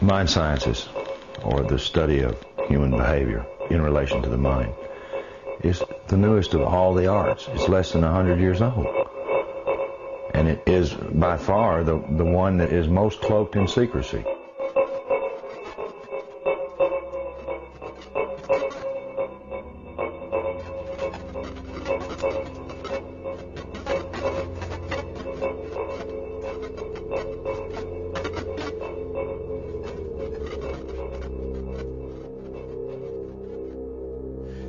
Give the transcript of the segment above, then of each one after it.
Mind sciences, or the study of human behavior in relation to the mind, is the newest of all the arts. It's less than 100 years old. And it is by far the one that is most cloaked in secrecy.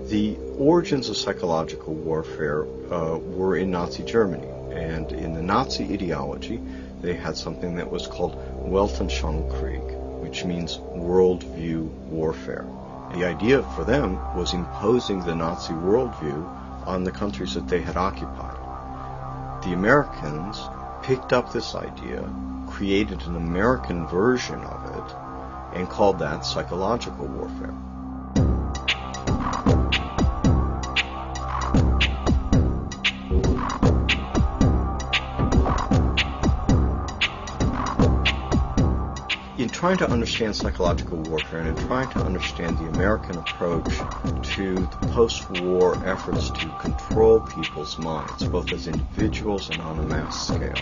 The origins of psychological warfare were in Nazi Germany, and in the Nazi ideology they had something that was called Weltanschauungskrieg, which means worldview warfare. The idea for them was imposing the Nazi worldview on the countries that they had occupied. The Americans picked up this idea, created an American version of it, and called that psychological warfare. In trying to understand psychological warfare and in trying to understand the American approach to the post-war efforts to control people's minds, both as individuals and on a mass scale,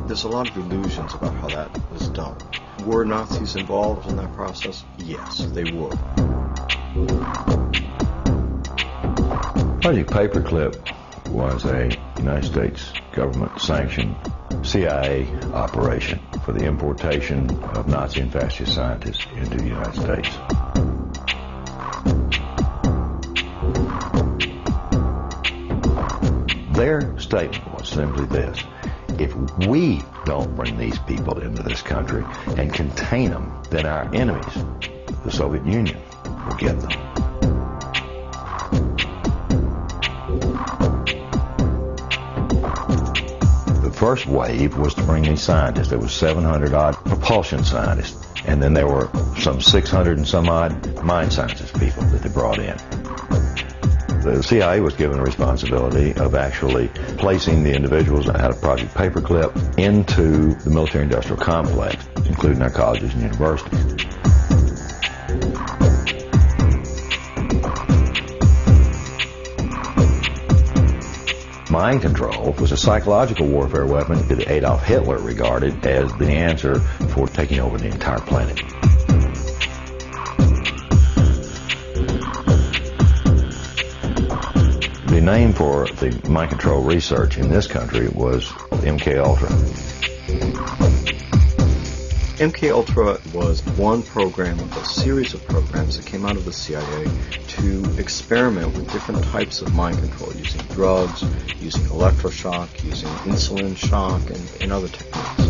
there's a lot of illusions about how that was done. Were Nazis involved in that process? Yes, they were. Project Paperclip was a United States government-sanctioned CIA operation for the importation of Nazi and fascist scientists into the United States. Their statement was simply this: if we don't bring these people into this country and contain them, then our enemies, the Soviet Union, will get them. The first wave was to bring these scientists. There was 700 odd propulsion scientists, and then there were some 600 and some odd mind sciences people that they brought in. The CIA was given the responsibility of actually placing the individuals out of Project Paperclip into the military-industrial complex, including our colleges and universities. Mind control was a psychological warfare weapon that Adolf Hitler regarded as the answer for taking over the entire planet. The name for the mind control research in this country was MK Ultra. MK Ultra was one program of a series of programs that came out of the CIA to experiment with different types of mind control, using drugs, using electroshock, using insulin shock, and other techniques.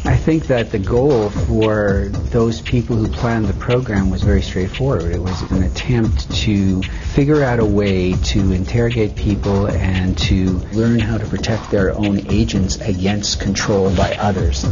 I think that the goal for those people who planned the program was very straightforward. It was an attempt to figure out a way to interrogate people and to learn how to protect their own agents against control by others.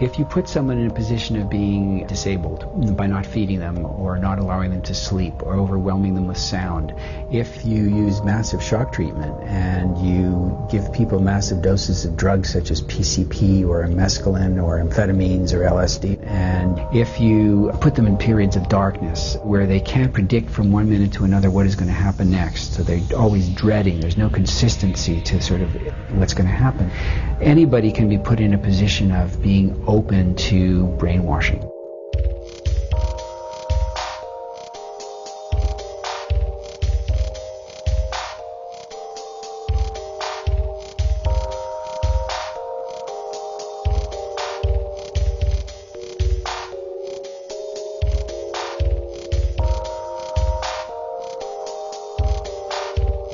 If you put someone in a position of being disabled by not feeding them or not allowing them to sleep or overwhelming them with sound, if you use massive shock treatment and you give people massive doses of drugs such as PCP or mescaline or amphetamines or LSD, and if you put them in periods of darkness where they can't predict from one minute to another what is going to happen next, so they're always dreading, there's no consistency to sort of what's going to happen, anybody can be put in a position of being open to brainwashing.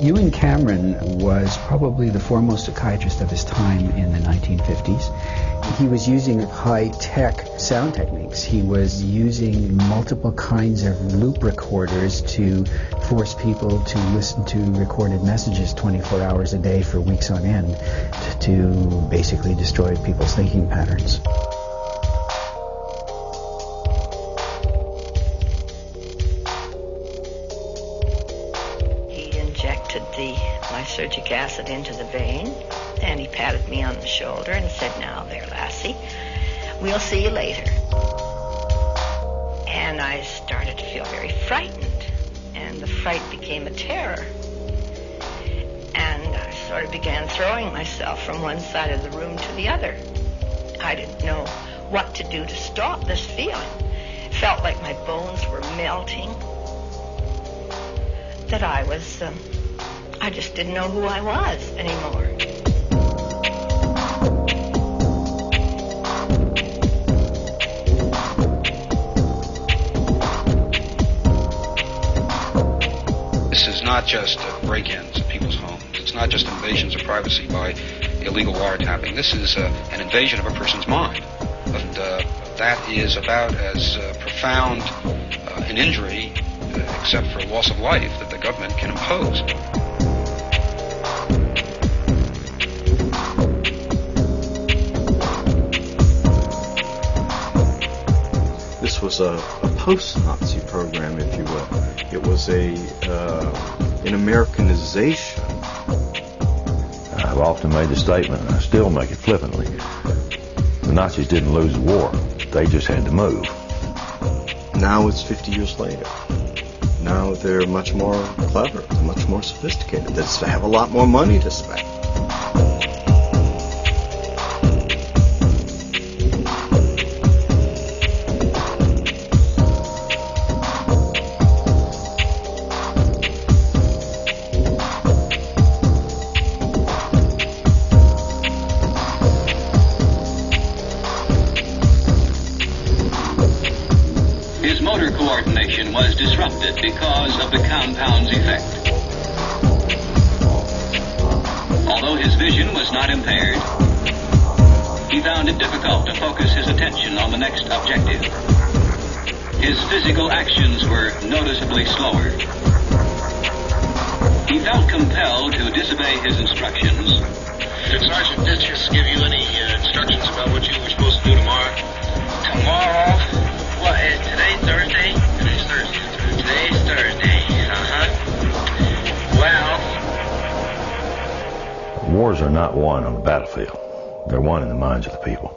Ewan Cameron was probably the foremost psychiatrist of his time in the 1950s. He was using high-tech sound techniques. He was using multiple kinds of loop recorders to force people to listen to recorded messages 24 hours a day for weeks on end to basically destroy people's thinking patterns. He injected the lysergic acid into the vein, and he patted me on the shoulder and said, "Now there, lassie, we'll see you later." And I started to feel very frightened, and the fright became a terror. And I sort of began throwing myself from one side of the room to the other. I didn't know what to do to stop this feeling. It felt like my bones were melting, that I just didn't know who I was anymore. This is not just break-ins at people's homes. It's not just invasions of privacy by illegal wiretapping. This is an invasion of a person's mind. And that is about as profound an injury, except for loss of life, that the government can impose. This was a post-Nazi program, if you will. It was an Americanization. I've often made the statement, and I still make it flippantly, the Nazis didn't lose the war. They just had to move. Now it's 50 years later. Now they're much more clever, much more sophisticated. They have a lot more money to spend. His motor coordination was disrupted because of the compound's effect. Although his vision was not impaired, he found it difficult to focus his attention on the next objective. His physical actions were noticeably slower. He felt compelled to disobey his instructions. Did Sergeant Ditches give you any instructions about what you were supposed to do tomorrow? Tomorrow? What is today? Thursday? Today's Thursday. Today's Thursday. Well, Wars are not won on the battlefield. They're won in the minds of the people.